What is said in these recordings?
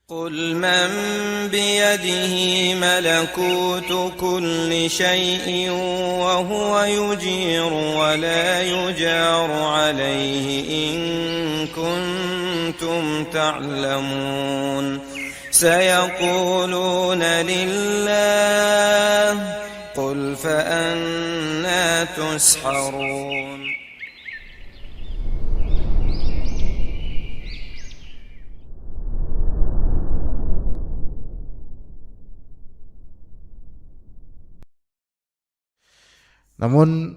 قل من بيده ملكوت كل شيء وهو يجير ولا يجار عليه إن كنتم تعلمون سيقولون لله قل فأنى تسحرون. Namun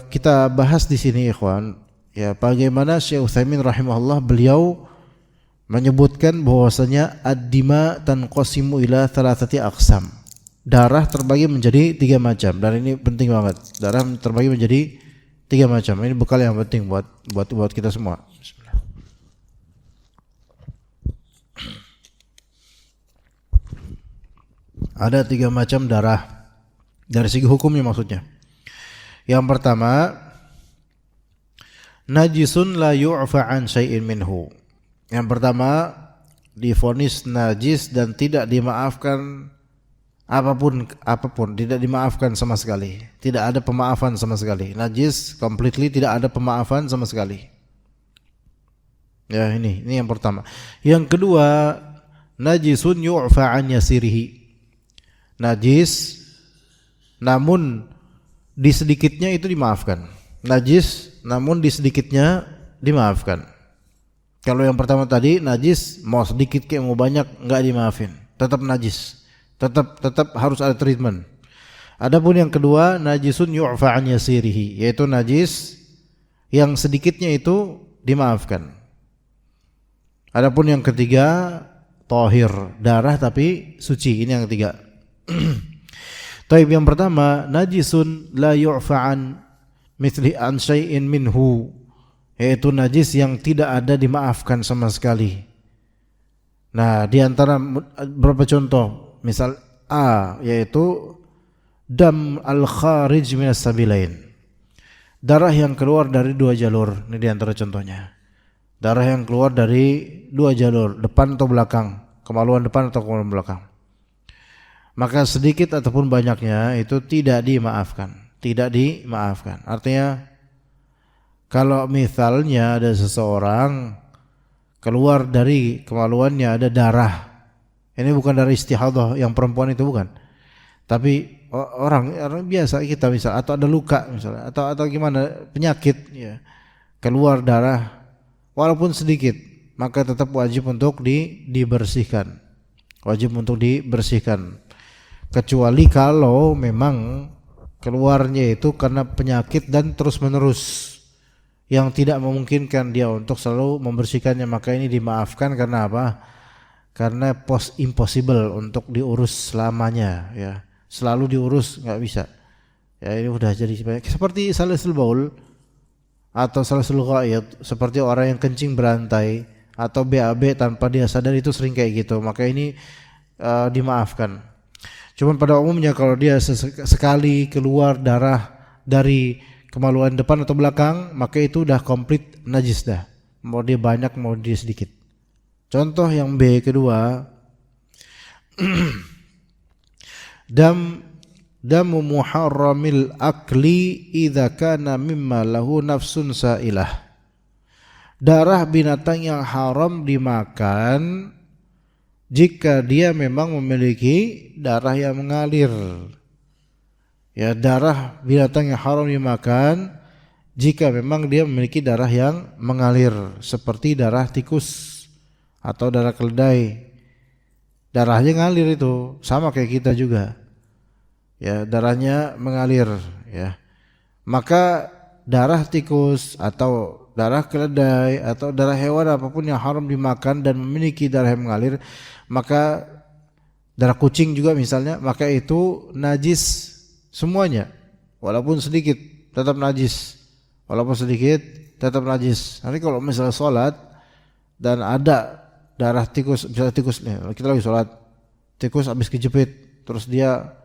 kita bahas di sini ikhwan, ya bagaimana Syekh Utsaimin rahimahullah beliau menyebutkan bahwasanya ad-dima tanqasimu ila thalathati aqsam. Darah terbagi menjadi 3 macam. Dan ini penting banget. Darah terbagi menjadi 3 macam. Ini bekal yang penting buat kita semua. Bismillah. Ada 3 macam darah dari segi hukumnya maksudnya. Yang pertama, najisun la yu'fa an syai'in minhu. Yang pertama, divonis najis dan tidak dimaafkan apapun, tidak dimaafkan sama sekali. Tidak ada pemaafan sama sekali. Najis completely tidak ada pemaafan sama sekali. Ya, ini yang pertama. Yang kedua, najisun yu'fa an yasirihi. Najis namun di sedikitnya itu dimaafkan. Najis namun di sedikitnya dimaafkan. Kalau yang pertama tadi najis mau sedikit kayak mau banyak enggak dimaafin, tetap najis. Tetap harus ada treatment. Adapun yang kedua, najisun yu'fa an yasirihi, yaitu najis yang sedikitnya itu dimaafkan. Adapun yang ketiga, tahir, darah tapi suci. Ini yang ketiga. Taib, yang pertama, najisun la yu'fa'an mithli an syai'in minhu, yaitu najis yang tidak ada dimaafkan sama sekali. Nah, di antara beberapa contoh, misal A, yaitu dam al-kharij minas sabilain, darah yang keluar dari 2 jalur. Ini di antara contohnya. Darah yang keluar dari 2 jalur, depan atau belakang, kemaluan depan atau kemaluan belakang. Maka sedikit ataupun banyaknya itu tidak dimaafkan. Artinya kalau misalnya ada seseorang keluar dari kemaluannya ada darah, ini bukan dari istihadah yang perempuan itu, bukan, tapi orang biasa kita misal, atau ada luka misalnya, atau gimana penyakit ya, keluar darah walaupun sedikit, maka tetap wajib untuk dibersihkan. Kecuali kalau memang keluarnya itu karena penyakit dan terus menerus yang tidak memungkinkan dia untuk selalu membersihkannya, maka ini dimaafkan. Karena apa? Karena impossible untuk diurus selamanya ya. Selalu diurus nggak bisa. Ya, ini udah jadi seperti salisul baul atau salisul ghaid, seperti orang yang kencing berantai atau BAB tanpa dia sadar, itu sering kayak gitu. Maka ini dimaafkan. Cuman pada umumnya kalau dia sekali keluar darah dari kemaluan depan atau belakang, maka itu udah komplit najis dah. Mau dia banyak mau dia sedikit. Contoh yang B kedua, damu muharramil akli idza kana mimma lahu nafsun sa'ilah. Darah binatang yang haram dimakan jika dia memang memiliki darah yang mengalir. Ya, darah binatang yang haram dimakan jika memang dia memiliki darah yang mengalir, seperti darah tikus atau darah keledai. Darahnya ngalir, itu sama kayak kita juga. Ya, darahnya mengalir ya. Maka darah tikus atau darah keledai atau darah hewan apapun yang haram dimakan dan memiliki darah yang mengalir, maka darah kucing juga misalnya, maka itu najis semuanya, walaupun sedikit tetap najis. Nanti kalau misalnya sholat dan ada darah tikus, misalnya tikus nih, kita lagi sholat, tikus habis kejepit, terus dia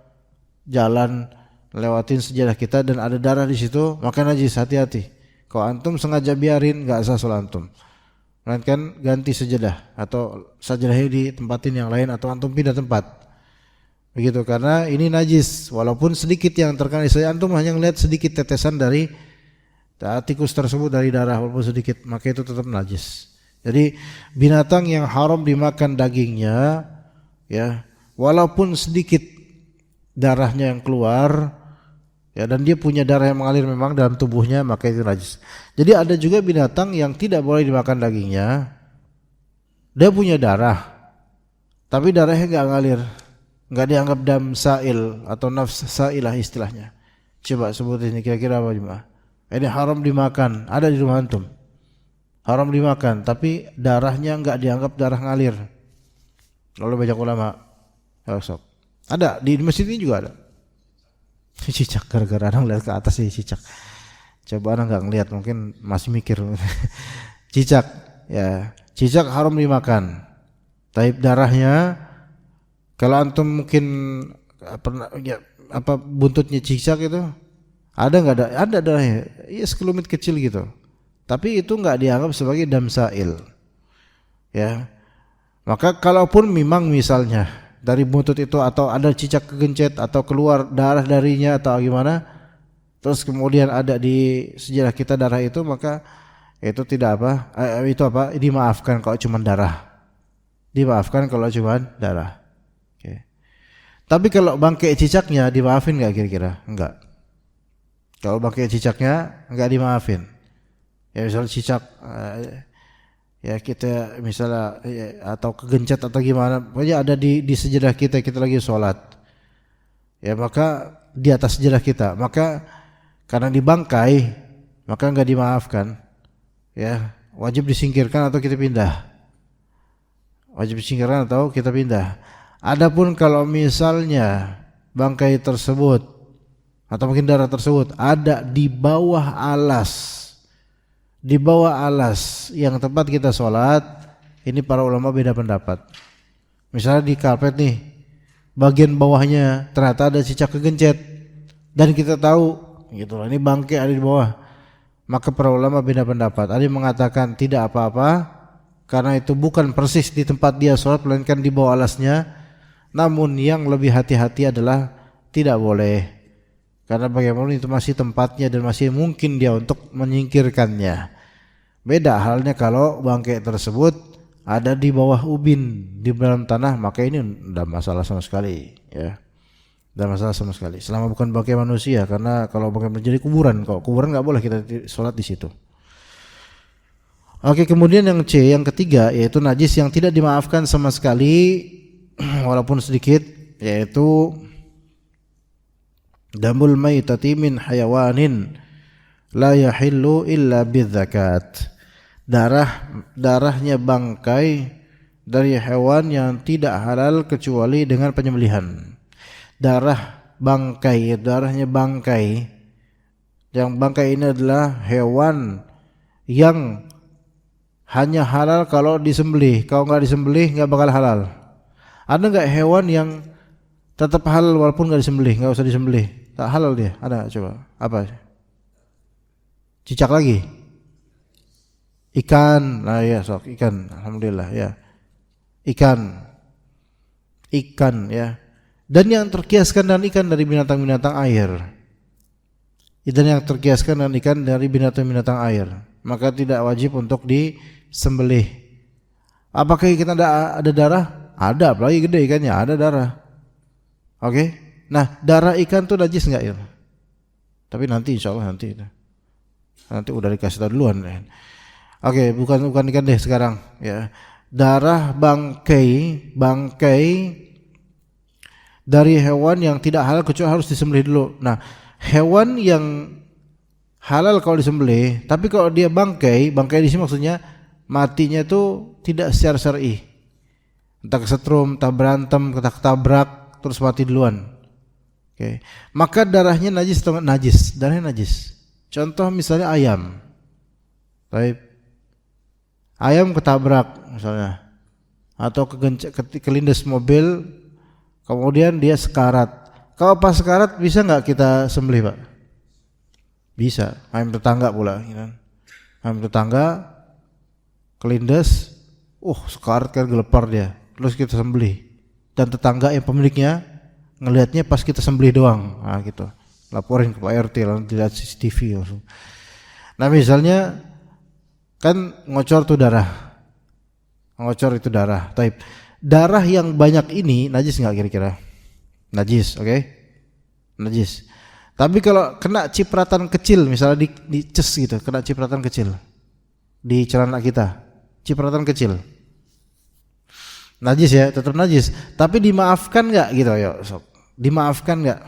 jalan lewatin sejadah kita dan ada darah di situ, maka najis. Hati-hati. Kalau antum sengaja biarin, nggak sah sholat antum. melainkan ganti sajadah atau sajadahnya ditempatin yang lain atau antum pindah tempat. Begitu, karena ini najis walaupun sedikit yang terkena saya, antum hanya melihat sedikit tetesan dari tikus tersebut dari darah walaupun sedikit, maka itu tetap najis. Jadi binatang yang haram dimakan dagingnya ya, walaupun sedikit darahnya yang keluar ya, dan dia punya darah yang mengalir memang dalam tubuhnya, maka itu najis. Jadi ada juga binatang yang tidak boleh dimakan dagingnya, dia punya darah tapi darahnya enggak ngalir, enggak dianggap dam sa'il atau nafs sa'ilah istilahnya. Coba sebutin ini kira-kira apa jemaah? Ini haram dimakan, ada di rumah antum. Haram dimakan tapi darahnya enggak dianggap darah ngalir. Lalu banyak ulama sok. Ada di masjid ini juga ada. Cicak, gara-gara orang lihat ke atas sih cicak. Coba orang enggak ngelihat, mungkin masih mikir. Cicak, ya. Cicak haram dimakan. Tapi darahnya kalau antum mungkin pernah ya, apa buntutnya cicak itu ada enggak ada? Ada darahnya. Iya, sekelumit kecil gitu. Tapi itu enggak dianggap sebagai dam sa'il. Ya. Maka kalaupun memang misalnya dari buntut itu atau ada cicak kegencet atau keluar darah darinya atau gimana, terus kemudian ada di sejarah kita darah itu, maka itu tidak apa, itu apa, dimaafkan kalau cuma darah. Dimaafkan kalau cuma darah. Oke. Tapi kalau bangkai cicaknya dimaafin enggak kira-kira? Enggak. Kalau bangkai cicaknya enggak dimaafin. Ya misalnya cicak ya kita misalnya ya, atau kegencet atau gimana, pokoknya ada di sejadah kita lagi sholat ya, maka di atas sejadah kita, maka karena dibangkai maka enggak dimaafkan ya, wajib disingkirkan atau kita pindah, wajib disingkirkan atau kita pindah. Adapun kalau misalnya bangkai tersebut atau mungkin darah tersebut ada di bawah alas, di bawah alas yang tempat kita sholat, ini para ulama beda pendapat. Misalnya di karpet nih, bagian bawahnya ternyata ada cicak kegencet dan kita tahu gitu lah, ini bangkai ada di bawah, maka para ulama beda pendapat. Ada yang mengatakan tidak apa-apa karena itu bukan persis di tempat dia sholat, melainkan di bawah alasnya. Namun yang lebih hati-hati adalah tidak boleh, karena bagaimana itu masih tempatnya dan masih mungkin dia untuk menyingkirkannya. Beda halnya kalau bangkai tersebut ada di bawah ubin, di dalam tanah, maka ini tidak masalah sama sekali ya. Tidak masalah sama sekali selama bukan bangkai manusia, karena kalau bangkai menjadi kuburan, kalau kuburan enggak boleh kita sholat di situ. Oke, kemudian yang C, yang ketiga, yaitu najis yang tidak dimaafkan sama sekali walaupun sedikit, yaitu damul maitati min hayawanin la yahillu illa bidzakat. Darahnya bangkai dari hewan yang tidak halal kecuali dengan penyembelihan. Darah bangkai, darahnya bangkai. Yang bangkai ini adalah hewan yang hanya halal kalau disembelih. Kalau enggak disembelih enggak bakal halal. Ada enggak hewan yang tetap halal walaupun enggak disembelih, enggak usah disembelih, tak halal dia? Ada? Coba. Apa? Cicak lagi? Ikan. Nah ya, sok ikan. Alhamdulillah ya. Ikan ya. Dan yang terkiaskan dengan ikan dari binatang-binatang air. Dan yang terkiaskan dengan ikan dari binatang-binatang air, maka tidak wajib untuk disembelih. Apakah ikan ada darah? Ada, apalagi gede ikannya, ada darah. Oke. Nah, darah ikan tuh najis enggak ya? Tapi nanti insyaallah nanti udah dikasih tahu duluan. Oke, bukan ikan deh sekarang ya. Darah bangkai dari hewan yang tidak halal kecuali harus disembelih dulu. Nah, hewan yang halal kalau disembelih, tapi kalau dia bangkai di sini maksudnya matinya itu tidak secara syar'i. Entah kesetrum, entah berantem, ketabrak, terus mati duluan. Oke. Maka darahnya najis atau najis? Darahnya najis. Contoh misalnya ayam. Baik. Ayam ketabrak misalnya, atau kelindes mobil, kemudian dia sekarat. Kalau pas sekarat bisa nggak kita sembelih, Pak? Bisa. Ayam tetangga pula, gitu. Ayam tetangga kelindes, sekarat kan gelepar dia, terus kita sembelih, dan tetangga yang pemiliknya ngelihatnya pas kita sembelih doang, nah gitu, laporin ke Pak RT, lalu dilihat CCTV langsung. Nah misalnya kan ngocor itu darah, Taib. Darah yang banyak ini najis nggak kira-kira? Najis, oke? Najis. Tapi kalau kena cipratan kecil, misalnya di ces gitu, kena cipratan kecil di celana kita, cipratan kecil, najis ya, tetap najis. Tapi dimaafkan nggak gitu, ayo sok. Dimaafkan nggak?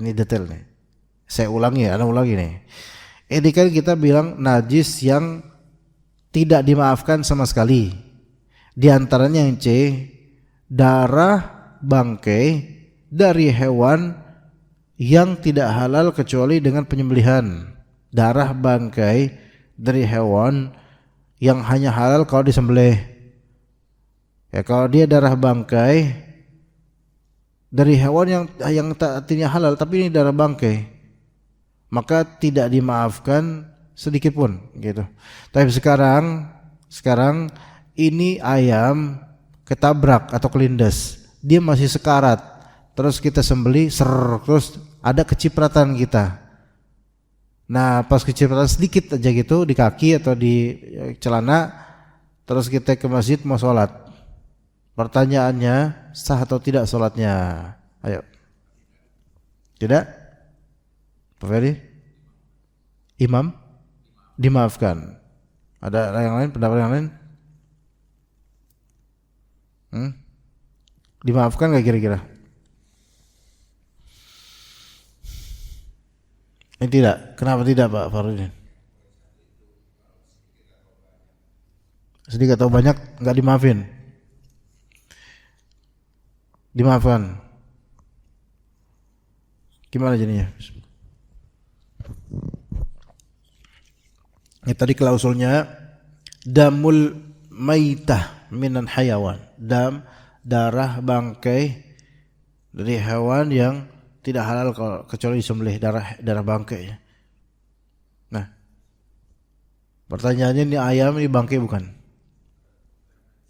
Ini detail nih. Saya ulangi ya, nih. Ini kan kita bilang najis yang tidak dimaafkan sama sekali. Di antaranya yang C, darah bangkai dari hewan yang tidak halal kecuali dengan penyembelihan. Darah bangkai dari hewan yang hanya halal kalau disembelih. Ya kalau dia darah bangkai dari hewan yang artinya halal tapi ini darah bangkai, maka tidak dimaafkan sedikit pun gitu. Tapi sekarang ini ayam ketabrak atau kelindes, dia masih sekarat, terus kita sembelih, terus ada kecipratan kita. Nah pas kecipratan sedikit aja gitu di kaki atau di celana, terus kita ke masjid mau sholat, pertanyaannya sah atau tidak sholatnya? Ayo. Tidak? Pak Ferdi? Imam? Dimaafkan. Ada yang lain, pendapat yang lain? Dimaafkan gak kira-kira? Ini tidak. Kenapa tidak Pak Farudin? Sedikit atau banyak gak dimaafin? Dimaafkan. Gimana jadinya? Ini tadi klausulnya damul maitah minan hayawan, darah bangkai dari hewan yang tidak halal kecuali disembelih, darah bangkai. Nah, pertanyaannya, ini ayam ini bangkai bukan?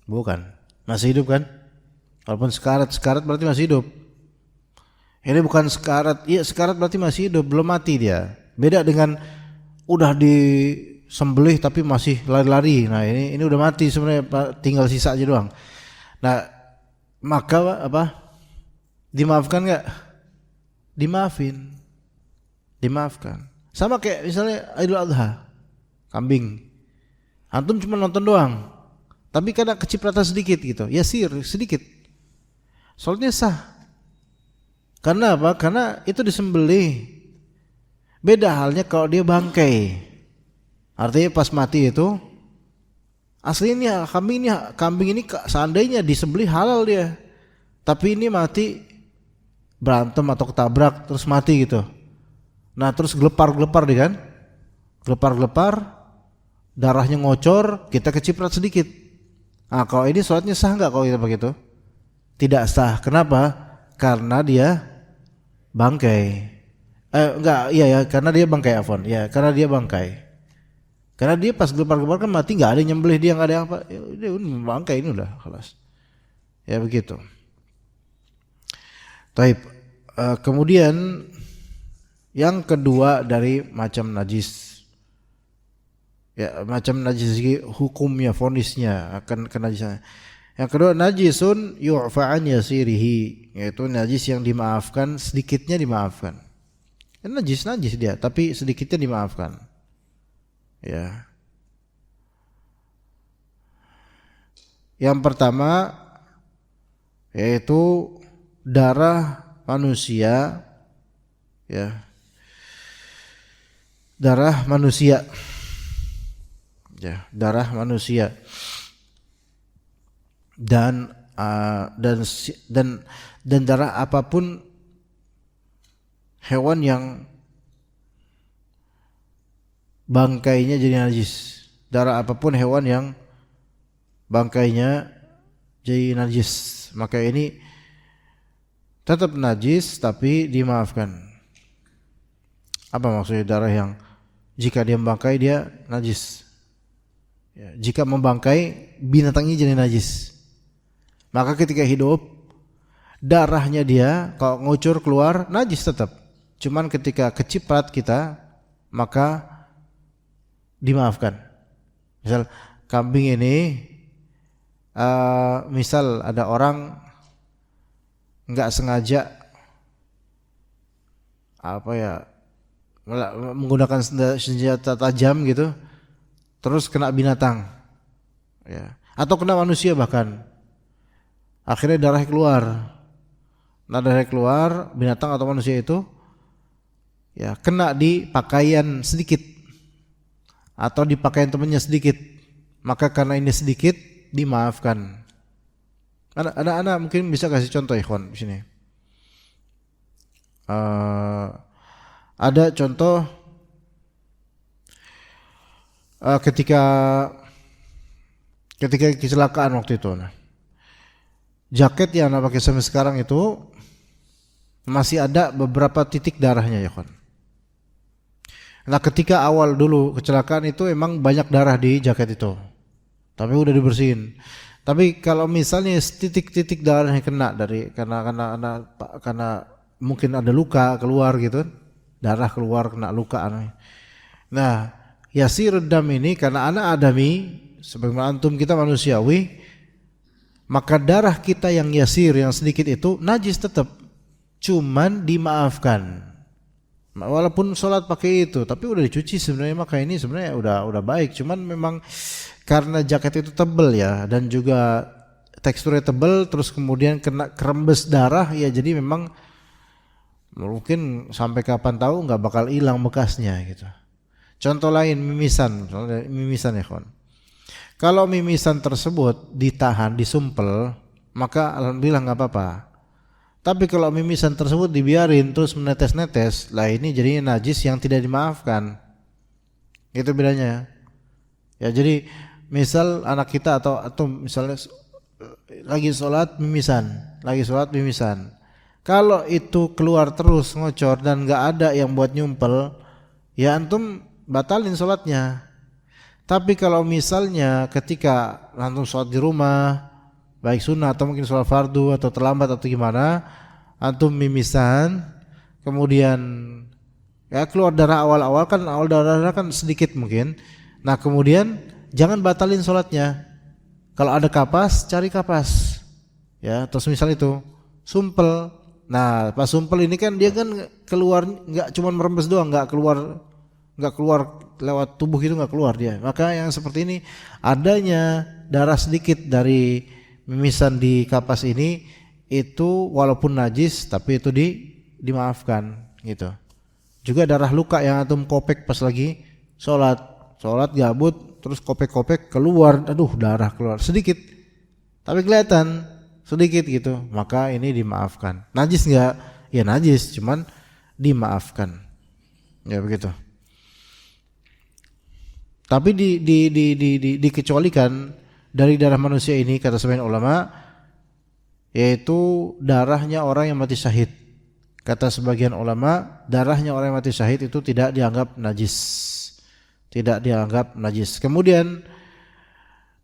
Bukan. Masih hidup kan? Walaupun sekarat berarti masih hidup. Ini bukan sekarat, iya sekarat berarti masih hidup, belum mati dia. Beda dengan udah disembelih tapi masih lari-lari. Nah ini udah mati sebenarnya, tinggal sisa aja doang. Nah maka apa? Dimaafkan nggak? Dimaafkan. Sama kayak misalnya Idul Adha, kambing. Antum cuma nonton doang, tapi kena kecipratan sedikit gitu, ya sedikit. Soalnya sah. Karena apa? Karena itu disembelih. Beda halnya kalau dia bangkai. Artinya pas mati itu aslinya kambing ini seandainya disembelih halal dia. Tapi ini mati berantem atau ketabrak terus mati gitu. Nah, terus gelepar dia kan? Gelepar, darahnya ngocor, kita keciprat sedikit. Nah, kalau ini sholatnya sah enggak kalau kita begitu? Tidak sah. Kenapa? Karena dia bangkai. Karena dia bangkai afwan. Ya, karena dia bangkai. Karena dia pas gelepar kan mati, enggak ada yang nyembelih dia, enggak ada yang apa. Ya udah bangkai ini udah kelas. Ya begitu. Taib. Kemudian yang kedua dari macam najis. Ya, macam najis hukumnya, vonisnya akan kenajisan. Yang kedua, najisun yu'fa an yasirihi, yaitu najis yang dimaafkan, sedikitnya dimaafkan. Najis dia, tapi sedikitnya dimaafkan. Ya. Yang pertama yaitu darah manusia, ya. Darah manusia. Ya, darah manusia. Dan darah apapun hewan yang bangkainya jadi najis. Darah apapun hewan yang bangkainya jadi najis, maka ini tetap najis tapi dimaafkan. Apa maksudnya darah yang Jika dia membangkai dia najis. Ya, jika membangkai binatang ini jadi najis. Maka ketika hidup darahnya dia kalau ngucur keluar najis tetap. Cuman ketika keciprat kita maka dimaafkan. Misal kambing ini misal ada orang nggak sengaja menggunakan senjata tajam gitu, terus kena binatang, ya, atau kena manusia bahkan, akhirnya darah keluar. Nah darah keluar binatang atau manusia itu, ya kena di pakaian sedikit atau di pakaian temannya sedikit, maka karena ini sedikit dimaafkan. Anak-anak mungkin bisa kasih contoh ikhwan di sini. Ada contoh ketika kecelakaan waktu itu. Nah, jaket yang anak pakai sampai sekarang itu masih ada beberapa titik darahnya ya kan. Nah ketika awal dulu kecelakaan itu emang banyak darah di jaket itu, tapi udah dibersihin. Tapi kalau misalnya titik-titik darahnya kena dari karena mungkin ada luka keluar gitu, darah keluar kena luka. Nah, yasir dam ini karena anak adami, sebagaimana antum kita manusiawi, maka darah kita yang yasir yang sedikit itu najis tetap, cuman dimaafkan. Walaupun sholat pakai itu, tapi udah dicuci sebenarnya, maka ini sebenarnya udah baik. Cuman memang karena jaket itu tebal ya, dan juga teksturnya tebal, terus kemudian kena kerembes darah ya, jadi memang mungkin sampai kapan tahu nggak bakal hilang bekasnya gitu. Contoh lain mimisan ya kawan. Kalau mimisan tersebut ditahan, disumpel, maka alhamdulillah nggak apa-apa. Tapi kalau mimisan tersebut dibiarin terus menetes-netes, lah ini jadinya najis yang tidak dimaafkan. Itu bedanya. Ya jadi misal anak kita atau misalnya lagi sholat mimisan. Kalau itu keluar terus ngocor dan nggak ada yang buat nyumpel, ya antum batalin sholatnya. Tapi kalau misalnya ketika antum sholat di rumah, baik sunnah atau mungkin sholat fardu atau terlambat atau gimana, antum mimisan, kemudian ya keluar darah awal darah kan sedikit mungkin. Nah kemudian jangan batalin sholatnya. Kalau ada kapas, cari kapas, ya. Terus misal itu sumpel. Nah pas sumpel ini kan dia kan keluar nggak cuma merembes doang, nggak keluar lewat tubuh itu, nggak keluar dia. Maka yang seperti ini adanya darah sedikit dari mimisan di kapas ini itu walaupun najis tapi itu dimaafkan gitu. Juga darah luka yang antum kopek pas lagi sholat gabut terus kopek-kopek keluar, aduh darah keluar sedikit tapi kelihatan sedikit gitu, maka ini dimaafkan. Najis enggak? Ya najis, cuman dimaafkan. Ya begitu. Tapi dikecualikan dari darah manusia ini kata sebagian ulama, yaitu darahnya orang yang mati syahid. Kata sebagian ulama, darahnya orang yang mati syahid itu tidak dianggap najis. Tidak dianggap najis. Kemudian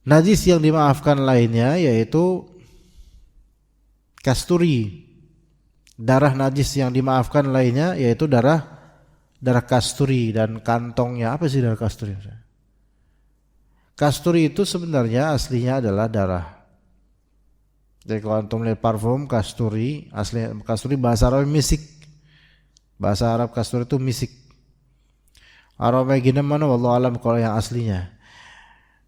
najis yang dimaafkan lainnya yaitu kasturi. Darah najis yang dimaafkan lainnya yaitu darah kasturi dan kantongnya. Apa sih darah kasturi? Kasturi itu sebenarnya aslinya adalah darah. Jadi kalau antum lihat parfum kasturi, aslinya kasturi bahasa Arab misik. Bahasa Arab kasturi itu misik. Aromanya gimana mana wallahu alam kalau yang aslinya.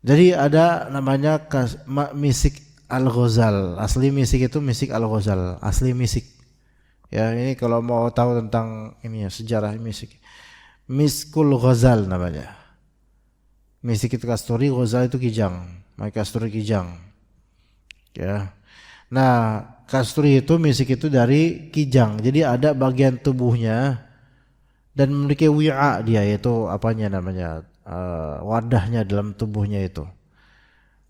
Jadi ada namanya misik Al-Ghazal. Asli misik itu misik Al-Ghazal, asli misik. Ya, ini kalau mau tahu tentang ini ya, sejarah misik. Miskul Ghazal namanya. Misik itu kasturi, Ghazal itu kijang. Maka kasturi kijang. Ya. Nah, kasturi itu misik itu dari kijang. Jadi ada bagian tubuhnya dan memiliki wi'a dia, yaitu apanya namanya, wadahnya dalam tubuhnya itu.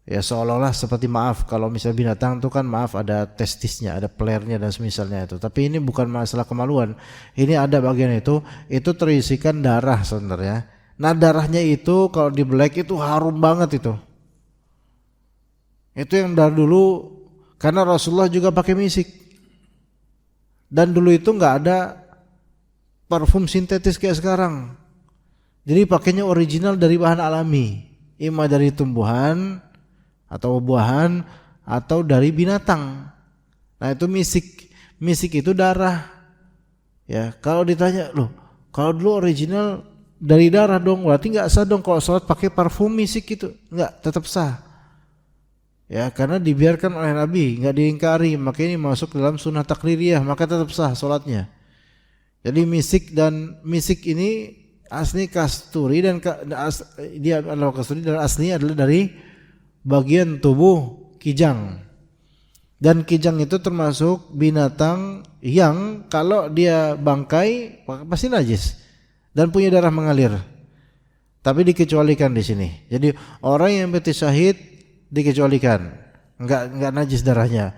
Ya seolah-olah seperti maaf kalau misalnya binatang itu kan maaf ada testisnya, ada pelernya dan semisalnya itu. Tapi ini bukan masalah kemaluan. Ini ada bagian itu terisikan darah sebenarnya. Nah darahnya itu kalau dibelek itu harum banget itu. Itu yang dari dulu, karena Rasulullah juga pakai misik. Dan dulu itu nggak ada parfum sintetis kayak sekarang. Jadi pakainya original dari bahan alami, ima dari tumbuhan atau buahan atau dari binatang. Nah itu misik. Misik itu darah. Ya kalau ditanya loh, kalau dulu original dari darah dong, berarti nggak sah dong kalau sholat pakai parfum misik itu, nggak, tetap sah. Ya karena dibiarkan oleh Nabi, nggak diingkari, maka ini masuk dalam sunnah takririyah, maka tetap sah sholatnya. Jadi misik ini asli kasturi dan dia adalah kasturi dan aslinya adalah dari bagian tubuh kijang. Dan kijang itu termasuk binatang yang kalau dia bangkai pasti najis dan punya darah mengalir. Tapi dikecualikan di sini. Jadi orang yang mati syahid dikecualikan, enggak najis darahnya.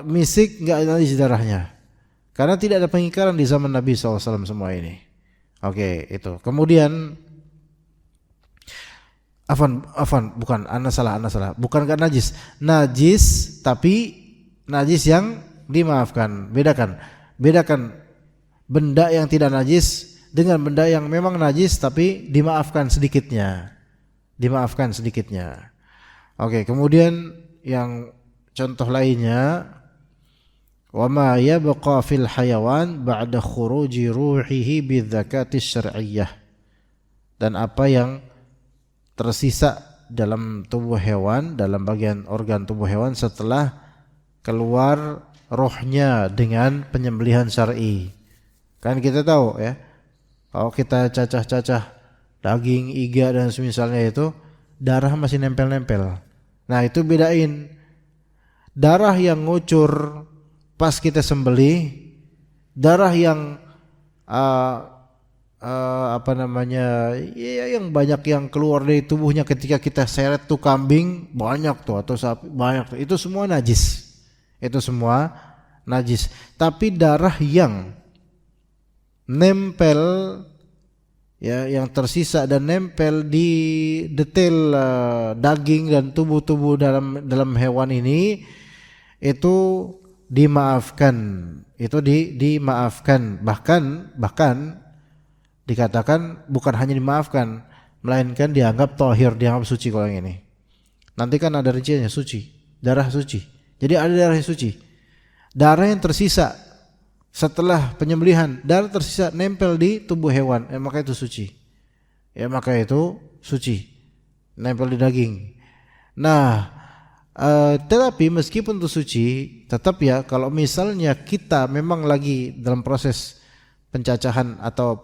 Misik enggak najis darahnya, karena tidak ada pengingkaran di zaman Nabi SAW semua ini. Oke, itu. Kemudian bukan, ana salah, bukan enggak najis, najis tapi najis yang dimaafkan. Bedakan benda yang tidak najis dengan benda yang memang najis tapi dimaafkan sedikitnya. Oke, kemudian yang contoh lainnya, wa ma yabqa fil hayawan ba'da khuruji ruhihi bidzakati syar'iyyah. Dan apa yang tersisa dalam tubuh hewan, dalam bagian organ tubuh hewan setelah keluar rohnya dengan penyembelihan syar'i. Kan kita tahu ya, kalau kita cacah-cacah daging, iga dan semisalnya itu, darah masih nempel-nempel. Nah itu bedain darah yang ngucur pas kita sembelih, darah yang yang banyak yang keluar dari tubuhnya ketika kita seret tuh kambing banyak tuh atau sapi banyak tuh, itu semua najis. Tapi darah yang nempel, ya, yang tersisa dan nempel di detail daging dan tubuh dalam hewan ini, itu dimaafkan. Dimaafkan. Bahkan dikatakan bukan hanya dimaafkan, melainkan dianggap tahir, dianggap suci. Kalau yang ini nanti kan ada rinciannya, suci, darah suci. Jadi ada darah yang suci, darah yang tersisa setelah penyembelihan, darah tersisa nempel di tubuh hewan, maka itu suci. Nempel di daging. Nah, tetapi meskipun itu suci, tetap ya kalau misalnya kita memang lagi dalam proses pencacahan atau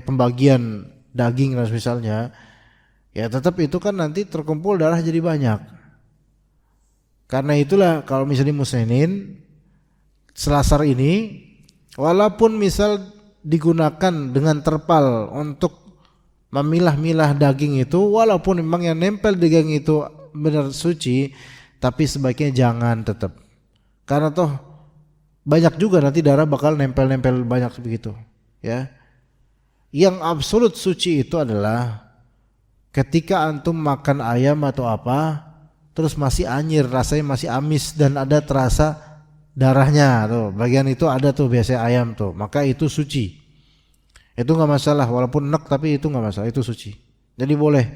pembagian daging dan misalnya, ya tetap itu kan nanti terkumpul darah jadi banyak. Karena itulah kalau misalnya musnenin Selasar ini, walaupun misal digunakan dengan terpal untuk memilah-milah daging itu, walaupun memang yang nempel di daging itu benar suci, tapi sebaiknya jangan tetap. Karena toh banyak juga nanti darah bakal nempel-nempel banyak begitu, ya. Yang absolut suci itu adalah ketika antum makan ayam atau apa, terus masih anyir, rasanya masih amis dan ada terasa darahnya tuh, bagian itu ada tuh biasanya ayam tuh, maka itu suci. Itu nggak masalah, walaupun enak tapi itu nggak masalah, itu suci. Jadi boleh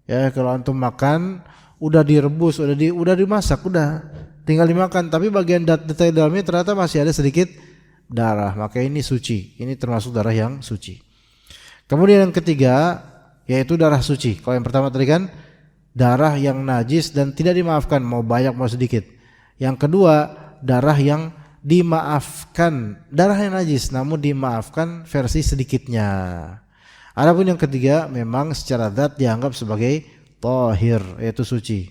ya kalau antum makan udah direbus, udah dimasak, udah tinggal dimakan, tapi bagian detail dalamnya ternyata masih ada sedikit darah, maka ini suci. Ini termasuk darah yang suci. Kemudian yang ketiga yaitu darah suci. Kalau yang pertama tadi kan darah yang najis dan tidak dimaafkan, mau banyak mau sedikit. Yang kedua darah yang dimaafkan, darah yang najis namun dimaafkan versi sedikitnya. Adapun yang ketiga memang secara zat dianggap sebagai tahir, yaitu suci.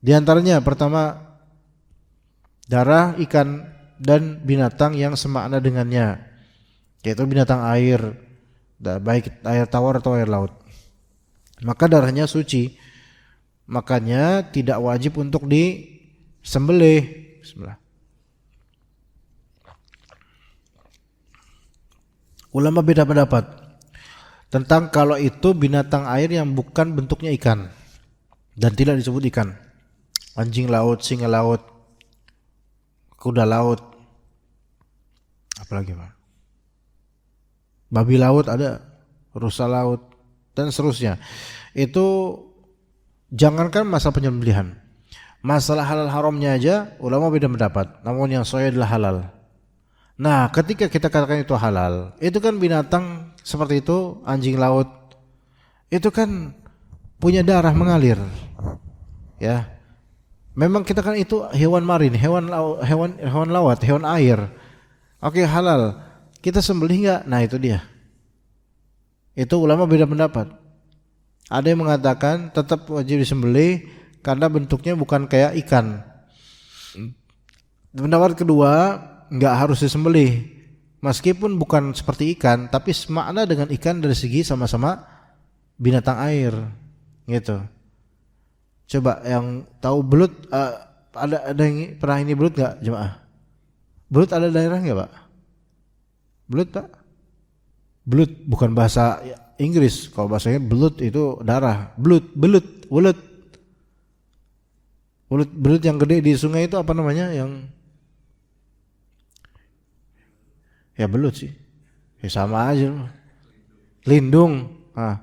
Di antaranya pertama darah ikan dan binatang yang semakna dengannya, yaitu binatang air, baik air tawar atau air laut. Maka darahnya suci, makanya tidak wajib untuk disembelih. Bismillah. Ulama beda pendapat tentang kalau itu binatang air yang bukan bentuknya ikan dan tidak disebut ikan. Anjing laut, singa laut, kuda laut, apalagi Pak? Babi laut ada, rusa laut dan seterusnya. Itu jangankan masalah penyembelihan, masalah halal haramnya aja ulama beda pendapat. Namun yang sahih adalah halal. Nah, ketika kita katakan itu halal, itu kan binatang seperti itu, anjing laut, itu kan punya darah mengalir, ya. Memang kita kan itu hewan marin, hewan laut, hewan air. Oke, halal. Kita sembelih nggak? Nah, itu dia. Itu ulama beda pendapat. Ada yang mengatakan tetap wajib disembelih karena bentuknya bukan kayak ikan. Pendapat kedua, nggak harus disembelih meskipun bukan seperti ikan, tapi semakna dengan ikan dari segi sama-sama binatang air, gitu. Coba yang tahu belut, ada yang pernah ini belut nggak jemaah? Belut ada daerah nggak Pak? Belut Pak? Belut bukan bahasa Inggris, kalau bahasanya belut itu darah. Belut yang gede di sungai itu apa namanya? Yang ya belut sih, ya sama aja. Lindung, nah,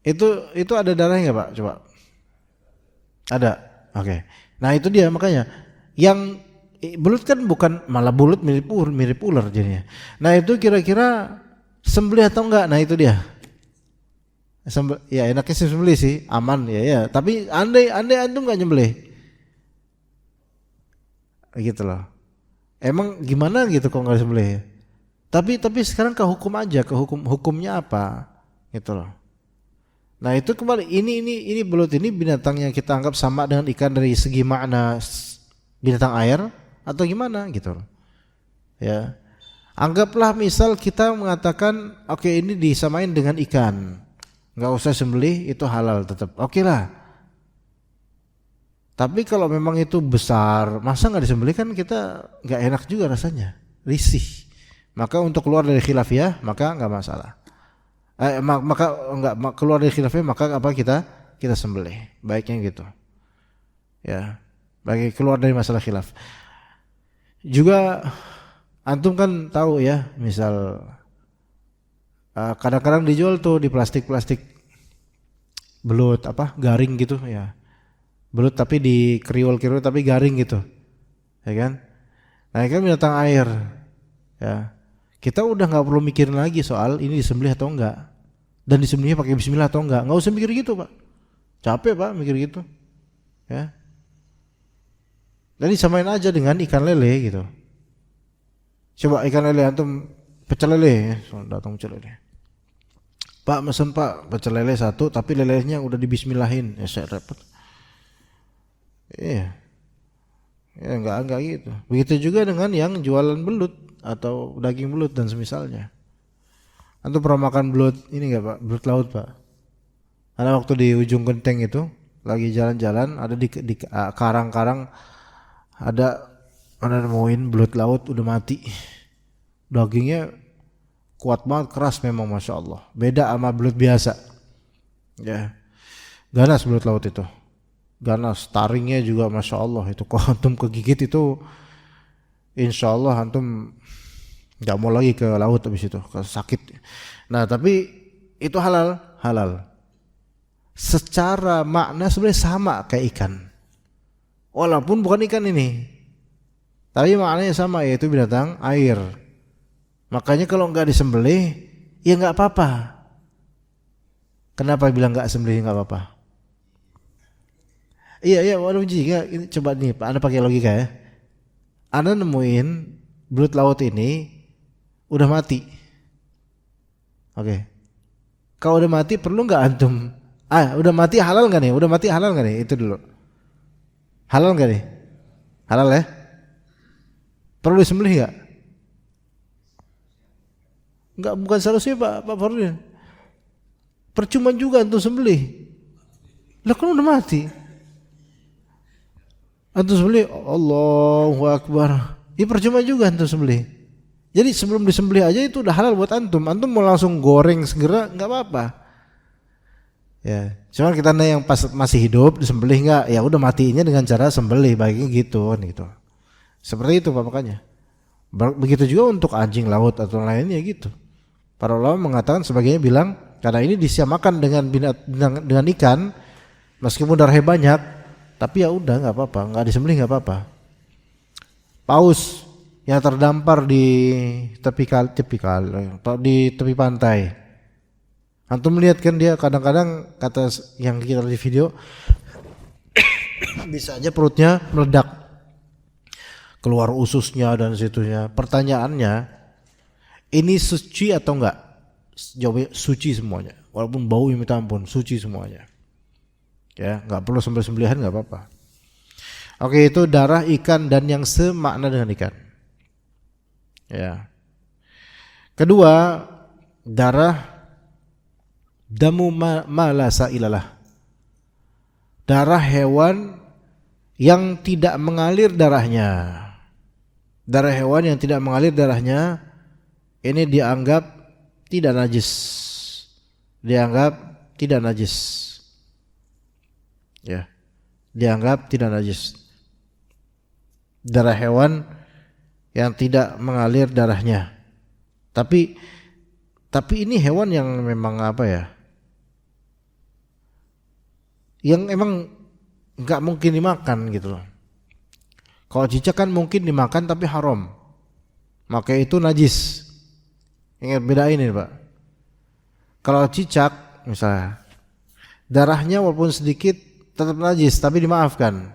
itu ada darahnya nggak Pak? Coba. Ada, oke. Nah itu dia makanya. Yang belut kan bukan, malah belut mirip ular jadinya. Nah itu kira-kira sembelih atau enggak? Nah itu dia. Ya enaknya sih sembelih sih, aman ya. Tapi andai antum nggak nyembelih, gitu loh. Emang gimana gitu kalau nggak sembelih? Tapi sekarang ke hukum aja, ke hukumnya apa, gitu loh. Nah itu kembali ini belut ini binatang yang kita anggap sama dengan ikan dari segi makna binatang air atau gimana gitu loh. Ya. Anggaplah misal kita mengatakan oke, ini disamain dengan ikan, nggak usah sembelih, itu halal tetap. Oke lah. Tapi kalau memang itu besar, masa nggak disembelih, kan kita nggak enak juga rasanya, risih. Maka untuk keluar dari khilafiyah maka nggak masalah. Maka nggak keluar dari khilafiyah maka apa, kita sembelih, baiknya gitu. Ya, bagi keluar dari masalah khilaf. Juga antum kan tahu ya, misal kadang-kadang dijual tuh di plastik belut apa garing gitu ya. Belut tapi di kriwil tapi garing gitu. Ya kan? Nah, ini kan binatang air. Ya. Kita udah nggak perlu mikirin lagi soal ini disembelih atau enggak, dan disembelihnya pakai bismillah atau enggak. Nggak usah mikir gitu Pak, capek Pak mikir gitu, ya. Jadi samain aja dengan ikan lele gitu. Coba ikan lele antum pecel lele, ya. Datang pecel lele. Pak mesen Pak pecel lele satu, tapi lelenya udah dibismillahin, ya saya repot. Iya, ya enggak gitu. Begitu juga dengan yang jualan belut atau daging belut dan semisalnya. Antum pernah makan belut ini enggak Pak? Belut laut Pak. Ada waktu di ujung genteng itu lagi jalan-jalan, ada di karang-karang ada nemuin belut laut udah mati. Dagingnya kuat banget, keras memang, masya Allah. Beda sama belut biasa. Ya, ganas belut laut itu. Ganas, taringnya juga masya Allah. Itu kalau antum kegigit itu, insya Allah antum nggak mau lagi ke laut habis itu, sakit. Nah tapi itu halal. Secara makna sebenarnya sama kayak ikan, walaupun bukan ikan ini, tapi maknanya sama, yaitu binatang air. Makanya kalau nggak disembelih ya nggak apa-apa. Kenapa bilang nggak sembelih nggak apa-apa? Iya, waduh jika ini coba nih Pak, Anda pakai logika ya. Anda nemuin belut laut ini udah mati. Oke. Kalau udah mati perlu nggak antum? Udah mati halal nggak nih? Udah mati halal nggak nih? Itu dulu. Halal nggak nih? Halal ya? Perlu disembelih nggak? Nggak, bukan seharusnya Pak Fardin. Percuma juga antum sembelih. Lah kan udah mati. Antum sembelih, Allahu Akbar. Ya percuma juga antum sembelih. Jadi sebelum disembelih aja itu udah halal buat antum. Antum mau langsung goreng segera nggak apa-apa. Ya, cuman kita yang pas masih hidup disembelih nggak? Ya udah matiinnya dengan cara sembelih, baiknya gitu kan gitu. Seperti itu Pak makanya. Begitu juga untuk anjing laut atau lainnya gitu. Para ulama mengatakan sebagainya bilang karena ini disamakan dengan ikan, meskipun darahnya banyak, tapi ya udah nggak apa-apa, nggak disembelih nggak apa-apa. Paus yang terdampar di tepi pantai. Antum melihat kan dia kadang-kadang kata yang kita lihat di video bisa aja perutnya meledak, keluar ususnya dan situnya. Pertanyaannya, ini suci atau enggak? Jawabnya suci semuanya. Walaupun bau yang minta ampun, suci semuanya. Ya, enggak perlu sembelih-sembelihan enggak apa-apa. Oke, itu darah ikan dan yang semakna dengan ikan. Ya. Kedua, darah damu malasa ilalah. Darah hewan yang tidak mengalir darahnya. Darah hewan yang tidak mengalir darahnya ini dianggap tidak najis. Dianggap tidak najis. Ya. Dianggap tidak najis. Darah hewan yang tidak mengalir darahnya. Tapi ini hewan yang memang apa ya? Yang emang nggak mungkin dimakan gitu loh. Kalau cicak kan mungkin dimakan tapi haram, maka itu najis. Ingat bedain ini Pak. Kalau cicak misalnya darahnya walaupun sedikit tetap najis tapi dimaafkan.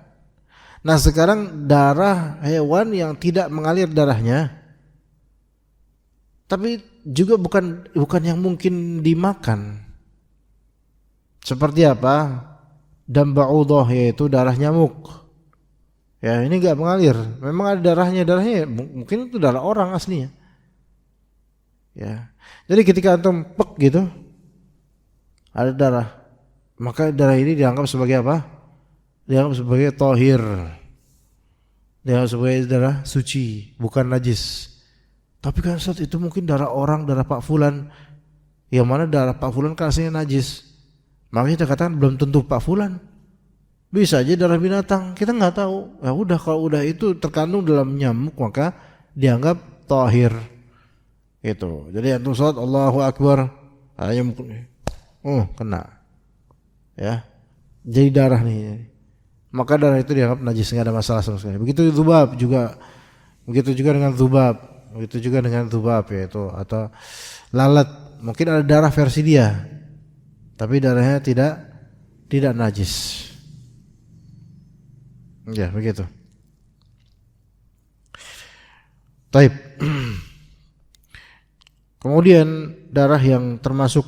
Nah sekarang darah hewan yang tidak mengalir darahnya, tapi juga bukan yang mungkin dimakan. Seperti apa? Dan ba'udah, yaitu darah nyamuk. Ya ini enggak mengalir. Memang ada darahnya mungkin itu darah orang aslinya. Ya. Jadi ketika antum pek gitu ada darah, maka darah ini dianggap sebagai apa? Dianggap sebagai tahir. Dianggap sebagai darah suci, bukan najis. Tapi kan saat itu mungkin darah orang, darah Pak Fulan. Yang mana darah Pak Fulan kan aslinya najis. Makanya kita katakan belum tentu Pak Fulan. Bisa aja darah binatang, kita nggak tahu. Ya udah kalau udah itu terkandung dalam nyamuk maka dianggap tahir. Itu. Jadi antum salat Allahu Akbar, nyamuk. Kena. Ya. Jadi darah nih. Maka darah itu dianggap najis, nggak ada masalah sama sekali. Begitu dzubab juga. Begitu juga dengan dzubab. Begitu juga dengan dzubab yaitu atau lalat. Mungkin ada darah versi dia. Tapi darahnya tidak najis. Ya, begitu. Taib. Kemudian darah yang termasuk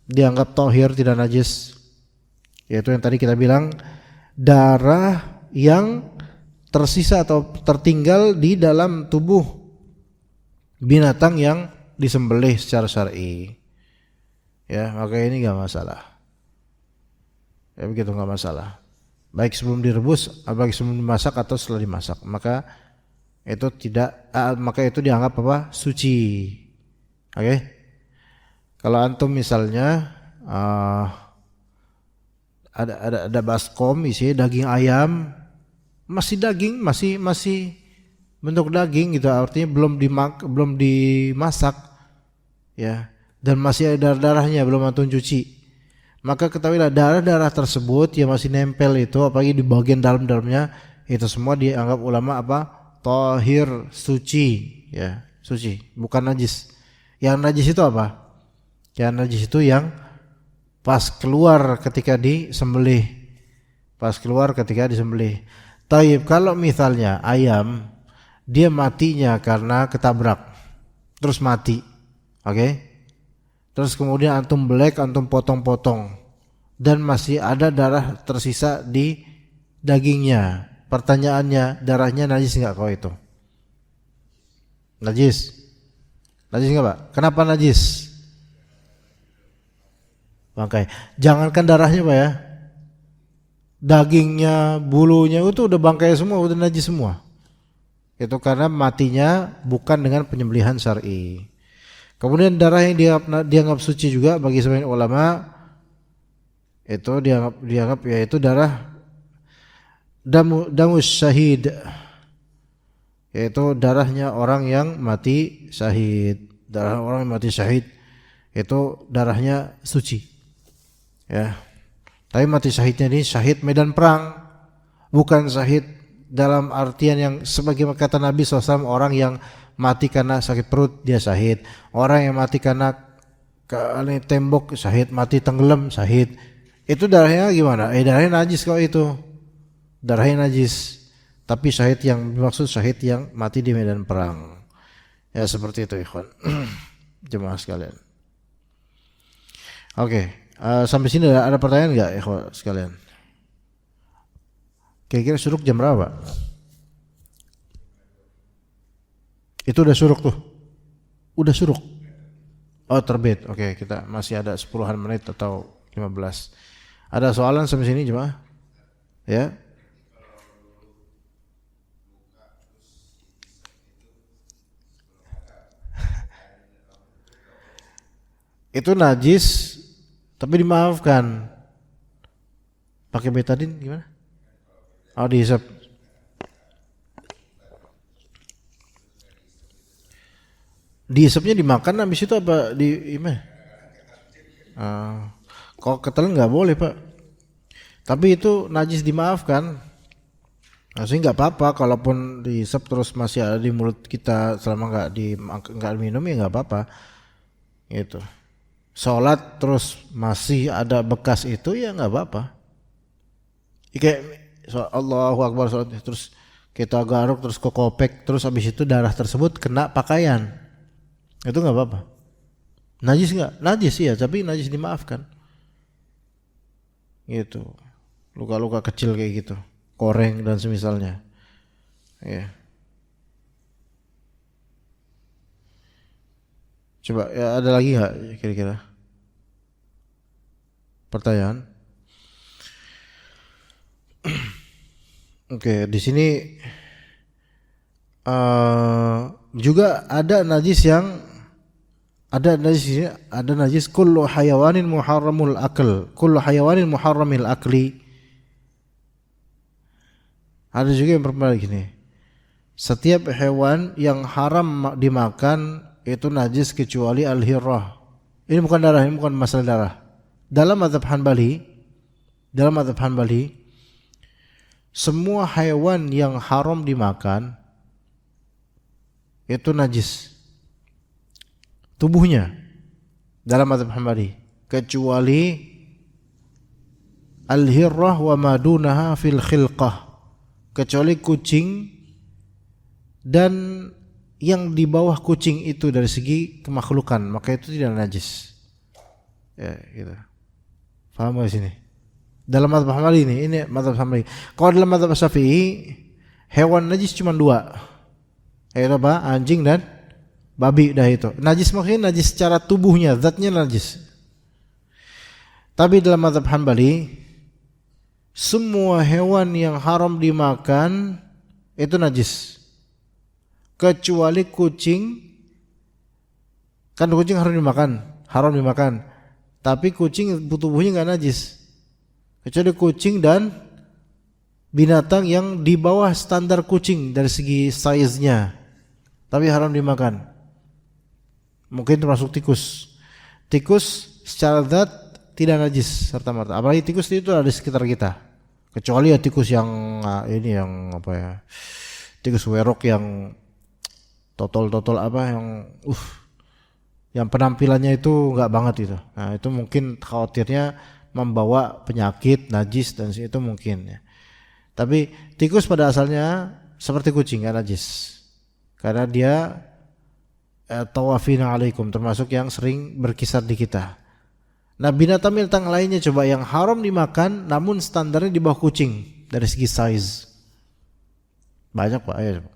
dianggap tahir tidak najis yaitu yang tadi kita bilang darah yang tersisa atau tertinggal di dalam tubuh binatang yang disembelih secara syar'i. Ya, maka ini enggak masalah. Ya begitu, enggak masalah. Baik sebelum direbus, baik sebelum dimasak atau setelah dimasak, maka itu dianggap apa? Suci. Oke. Kalau antum misalnya ada baskom isinya daging ayam, masih daging, masih bentuk daging gitu, artinya belum dimasak, ya, dan masih ada darahnya belum antum cuci. Maka ketahuilah darah-darah tersebut yang masih nempel itu, apalagi di bagian dalam-dalamnya, itu semua dianggap ulama apa? Tahir, suci, ya, suci, bukan najis. Yang najis itu apa? Yang najis itu yang pas keluar ketika disembelih. Pas keluar ketika disembelih. Taib, kalau misalnya ayam dia matinya karena ketabrak, terus mati, oke? Terus kemudian antum belek, antum potong-potong, dan masih ada darah tersisa di dagingnya. Pertanyaannya, darahnya najis nggak kalau itu? Najis? Najis nggak Pak? Kenapa najis? Bangkai. Jangankan darahnya Pak ya, dagingnya, bulunya itu udah bangkai semua, udah najis semua. Itu karena matinya bukan dengan penyembelihan syar'i. Kemudian darah yang dianggap suci juga bagi sebagian ulama itu dianggap yaitu darah damus syahid, yaitu darahnya orang yang mati syahid. Darah orang yang mati syahid itu darahnya suci. Ya. Tapi mati syahidnya ini syahid medan perang, bukan syahid dalam artian yang sebagai kata Nabi SAW, orang yang mati karena sakit perut dia syahid, orang yang mati karena tembok syahid, mati tenggelam syahid. Itu darahnya gimana? Darahnya najis kok itu. Darahnya najis. Tapi syahid yang dimaksud syahid yang mati di medan perang. Ya seperti itu ikhwan. Jemaah sekalian. Oke, sampai sini ada pertanyaan enggak ikhwan sekalian? Kira-kira syuruk jam berapa? Itu udah syuruk tuh. Udah syuruk. Oh, terbit. Oke, kita masih ada 10-an menit atau 15. Ada soalan sampai sini jemaah? Ya. Itu najis tapi dimaafkan. Pakai betadin gimana? Oh, dihisap. Dihisapnya dimakan habis itu apa di gimana? Kalau ketelan nggak boleh pak. Tapi itu najis dimaafkan. Maksudnya nggak apa-apa, kalaupun dihisap terus masih ada di mulut kita selama nggak minum ya nggak apa-apa. Gitu. Sholat terus masih ada bekas itu ya nggak apa-apa. Kayak Allahu Akbar sholat terus kita garuk terus kokopek terus habis itu darah tersebut kena pakaian. Itu nggak apa-apa. Najis nggak? Najis ya, tapi najis dimaafkan. Gitu. Luka-luka kecil kayak gitu, koreng dan semisalnya. Ya. Coba ya, ada lagi nggak kira-kira pertanyaan? Oke, di sini juga ada najis yang ada najis kullu hayawanin muharramul akl, kullu hayawanin muharramil akli. Ada juga yang berbeda gini. Setiap hewan yang haram dimakan itu najis kecuali al-hirrah. Ini bukan darah, ini bukan masalah darah. Dalam mazhab Hanbali, semua hewan yang haram dimakan itu najis tubuhnya dalam mazhab Hanbali kecuali al-hirrah wa madunaha fil khilqah, kecuali kucing dan yang di bawah kucing itu dari segi kemakhlukan, maka itu tidak najis. Ya, gitu. Paham di sini? Dalam mazhab Hanbali ini mazhab Hanbali. Kalau dalam mazhab Syafi'i, hewan najis cuma 2. Yaitu apa? Anjing dan babi dah itu. Najis maksudnya najis secara tubuhnya, zatnya najis. Tapi dalam mazhab Hanbali, semua hewan yang haram dimakan itu najis. Kecuali kucing. Kan kucing haram dimakan. Tapi kucing tubuhnya enggak najis. Kecuali kucing dan binatang yang di bawah standar kucing dari segi size-nya, tapi haram dimakan. Mungkin termasuk tikus. Tikus secara zat tidak najis serta-merta. Apalagi tikus itu ada di sekitar kita. Kecuali ya tikus yang ini yang apa ya? Tikus werok yang totol apa yang penampilannya itu enggak banget itu. Nah, itu mungkin khawatirnya membawa penyakit najis dan itu mungkin ya. Tapi tikus pada asalnya seperti kucing, enggak najis. Karena dia tawafina alaikum, termasuk yang sering berkisar di kita. Nah, binatang-binatang lainnya coba yang haram dimakan namun standarnya di bawah kucing dari segi size. Banyak Pak, ayo coba.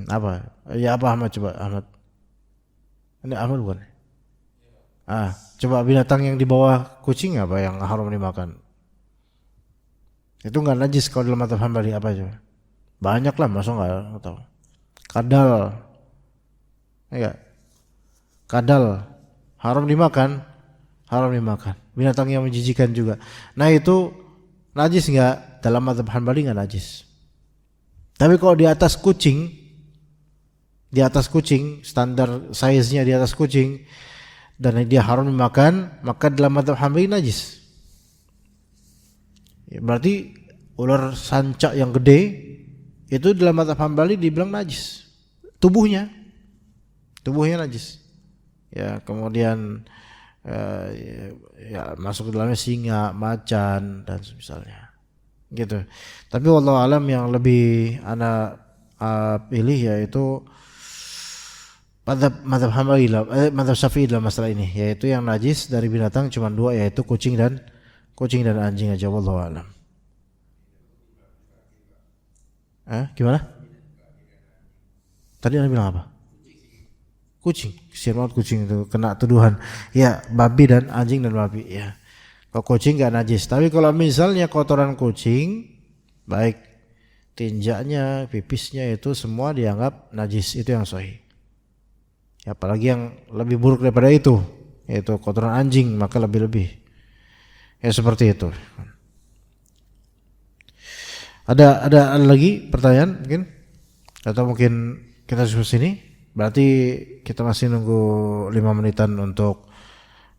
Apa? Ya apa Ahmad coba Ahmad. Ini Ahmad bukan? Coba binatang yang di bawah kucing apa yang haram dimakan? Itu enggak najis kalau dalam mazhab Hanbali apa coba? Banyak lah, masa nggak tahu. Kadal, ya, kadal haram dimakan, binatang yang menjijikan juga. Nah itu najis nggak? Dalam mazhab Hanbali nggak najis. Tapi kalau di atas kucing, standar size-nya di atas kucing, dan dia haram dimakan, maka dalam mazhab Hanbali najis. Ya, berarti ular sanca yang gede itu dalam mazhab Hanbali dibilang najis. Tubuhnya najis. Ya, kemudian ya masuk ke dalamnya singa, macan dan misalnya. Gitu. Tapi wallahu alam yang lebih ana pilih yaitu mazhab Hambali, mazhab Syafi'i dalam masalah ini, yaitu yang najis dari binatang cuma dua, yaitu kucing dan anjing aja, wallahu alam. Gimana? Tadi Anda bilang apa? Kucing, kesian banget kucing itu kena tuduhan. Ya, babi dan anjing dan babi ya. Kalau kucing nggak najis, tapi kalau misalnya kotoran kucing, baik tinjaknya, pipisnya itu semua dianggap najis, itu yang sahih. Ya, apalagi yang lebih buruk daripada itu, yaitu kotoran anjing, maka lebih-lebih. Ya seperti itu. Ada lagi pertanyaan mungkin? Atau mungkin kita sampai sini? Berarti kita masih nunggu 5 menitan untuk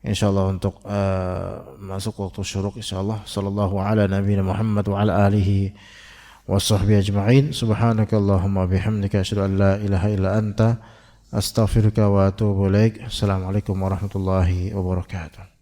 insyaallah untuk masuk waktu syuruk insyaallah. Sallallahu ala nabiyina Muhammad wa ala alihi wa sahbihi ajma'in. Subhanakallahumma bihamdika asyhadu an la ilaha illa anta astaghfiruka wa atubu ilaik. Assalamualaikum warahmatullahi wabarakatuh.